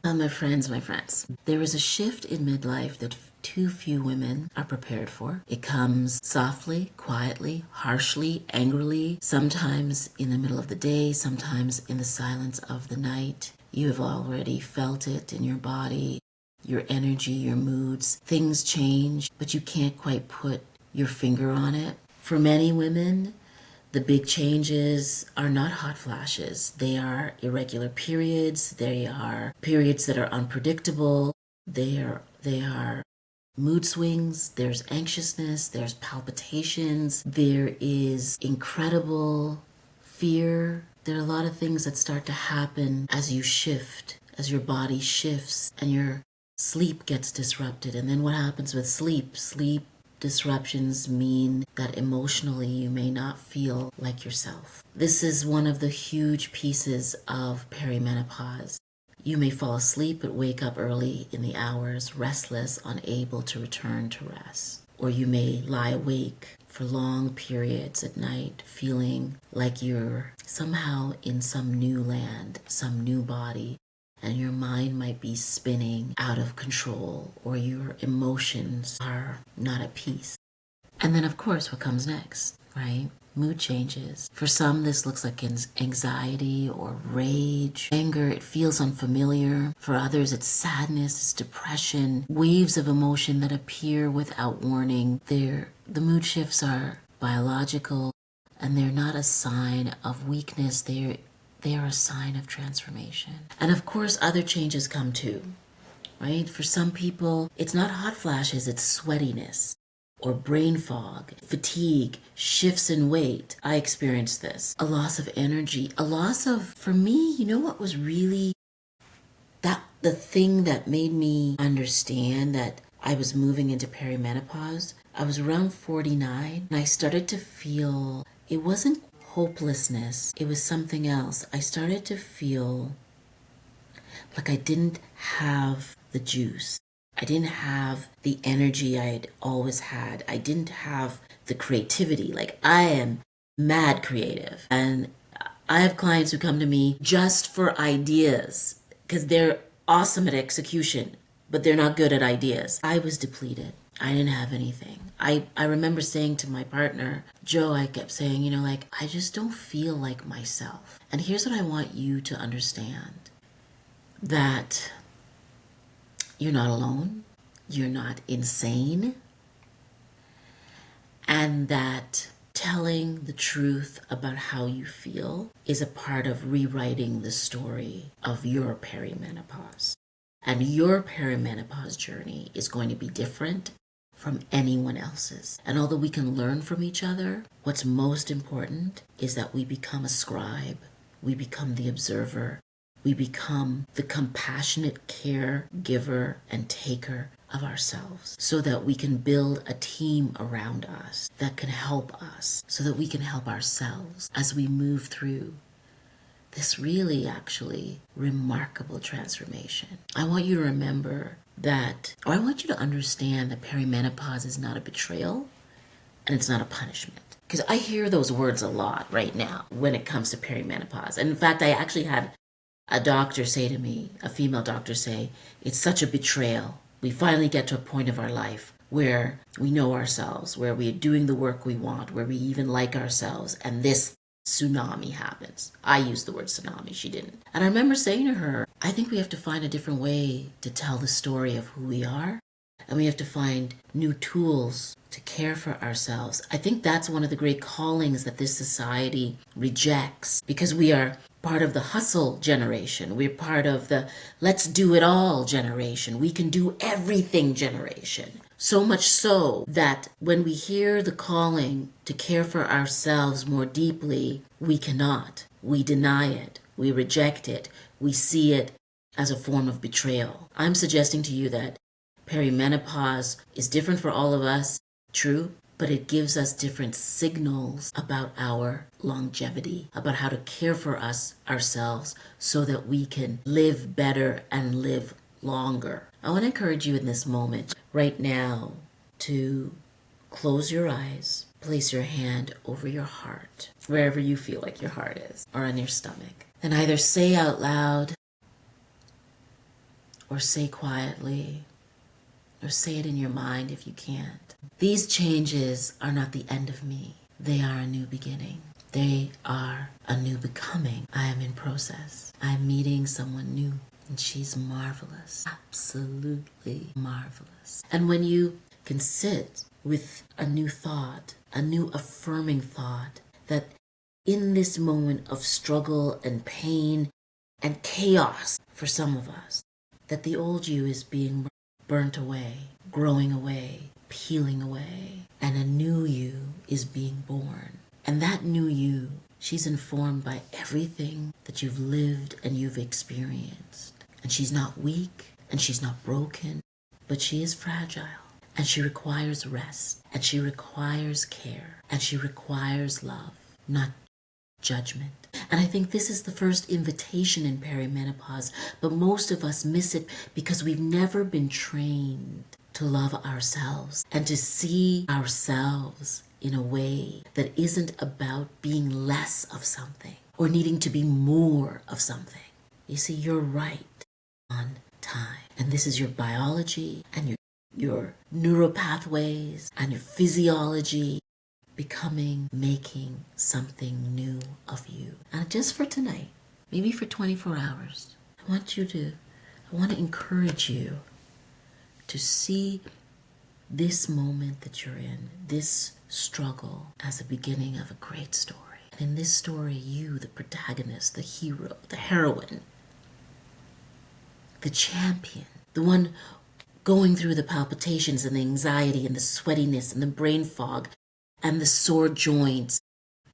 My friends, there is a shift in midlife that too few women are prepared for. It comes softly, quietly, harshly, angrily, sometimes in the middle of the day, sometimes in the silence of the night. You have already felt it in your body, your energy, your moods. Things change, but you can't quite put your finger on it. For many women, the big changes are not hot flashes. They are irregular periods. They are periods that are unpredictable. They are mood swings. There's anxiousness. There's palpitations. There is incredible fear. There are a lot of things that start to happen as you shift, as your body shifts and your sleep gets disrupted. And then what happens with sleep? Sleep disruptions mean that emotionally you may not feel like yourself. This is one of the huge pieces of perimenopause. You may fall asleep but wake up early in the hours, restless, unable to return to rest. Or you may lie awake for long periods at night, feeling like you're somehow in some new land, some new body, and your mind might be spinning out of control, or your emotions are not at peace. And then, of course, what comes next, right? Mood changes. For some, this looks like anxiety or rage, anger. It feels unfamiliar. For others, it's sadness, it's depression, waves of emotion that appear without warning. The mood shifts are biological, and they're not a sign of weakness. They are a sign of transformation. And of course, other changes come too, right? For some people, it's not hot flashes, it's sweatiness or brain fog, fatigue, shifts in weight. I experienced this. A loss of energy, a loss of, for me, you know what was really the thing that made me understand that I was moving into perimenopause? I was around 49 and I started to feel, it wasn't hopelessness, it was something else. I started to feel like I didn't have the juice. I didn't have the energy I had always had. I didn't have the creativity. Like, I am mad creative. And I have clients who come to me just for ideas because they're awesome at execution, but they're not good at ideas. I was depleted. I didn't have anything. I remember saying to my partner, Joe, I kept saying, I just don't feel like myself. And here's what I want you to understand, that you're not alone, you're not insane, and that telling the truth about how you feel is a part of rewriting the story of your perimenopause. And your perimenopause journey is going to be different from anyone else's. And although we can learn from each other, what's most important is that we become a scribe, we become the observer, we become the compassionate caregiver and taker of ourselves, so that we can build a team around us that can help us, so that we can help ourselves as we move through this really actually remarkable transformation. I want you to remember that, or I want you to understand that perimenopause is not a betrayal and it's not a punishment. Because I hear those words a lot right now when it comes to perimenopause. And in fact, I actually had a doctor say to me, a female doctor say, it's such a betrayal. We finally get to a point of our life where we know ourselves, where we are doing the work we want, where we even like ourselves, and this tsunami happens. I used the word tsunami, she didn't. And I remember saying to her, I think we have to find a different way to tell the story of who we are, and we have to find new tools to care for ourselves. I think that's one of the great callings that this society rejects, because we are part of the hustle generation. We're part of the let's do it all generation. We can do everything generation. So much so that when we hear the calling to care for ourselves more deeply, we cannot. We deny it. We reject it. We see it as a form of betrayal. I'm suggesting to you that perimenopause is different for all of us, true, but it gives us different signals about our longevity, about how to care for ourselves so that we can live better and live longer. I want to encourage you in this moment right now to close your eyes, place your hand over your heart, wherever you feel like your heart is, or on your stomach, and either say out loud, or say quietly, or say it in your mind if you can't. These changes are not the end of me. They are a new beginning. They are a new becoming. I am in process. I'm meeting someone new, and she's marvelous. Absolutely marvelous. And when you can sit with a new thought, a new affirming thought, that in this moment of struggle and pain and chaos for some of us, that the old you is being burnt away, growing away, peeling away, and a new you is being born. And that new you, she's informed by everything that you've lived and you've experienced. And she's not weak and she's not broken, but she is fragile. And she requires rest, and she requires care, and she requires love, not judgment. And I think this is the first invitation in perimenopause, but most of us miss it because we've never been trained to love ourselves and to see ourselves in a way that isn't about being less of something or needing to be more of something. You see, you're right on time. And this is your biology and your neural pathways and your physiology becoming, making something new of you. And just for tonight, maybe for 24 hours, I want to encourage you to see this moment that you're in, this struggle, as a beginning of a great story. And in this story, you, the protagonist, the hero, the heroine, the champion, the one going through the palpitations and the anxiety and the sweatiness and the brain fog and the sore joints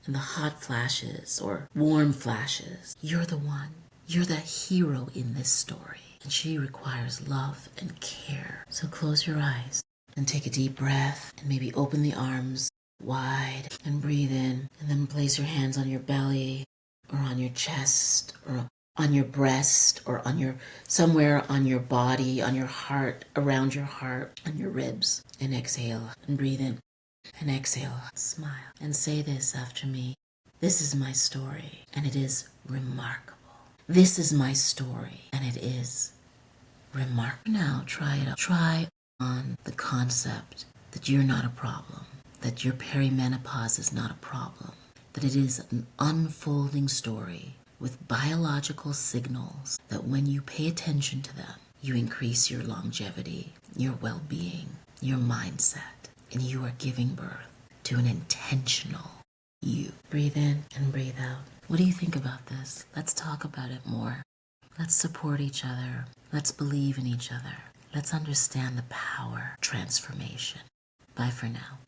and the hot flashes or warm flashes. You're the one. You're the hero in this story. And she requires love and care. So close your eyes and take a deep breath and maybe open the arms wide and breathe in. And then place your hands on your belly or on your chest or on your breast or on your somewhere on your body, on your heart, around your heart, on your ribs. And exhale and breathe in and exhale. Smile and say this after me. This is my story and it is remarkable. This is my story and it is remarkable. Now try it out. Try on the concept that you're not a problem, that your perimenopause is not a problem, that it is an unfolding story with biological signals that when you pay attention to them, you increase your longevity, your well-being, your mindset, and you are giving birth to an intentional you. Breathe in and breathe out. What do you think about this? Let's talk about it more. Let's support each other. Let's believe in each other. Let's understand the power of transformation. Bye for now.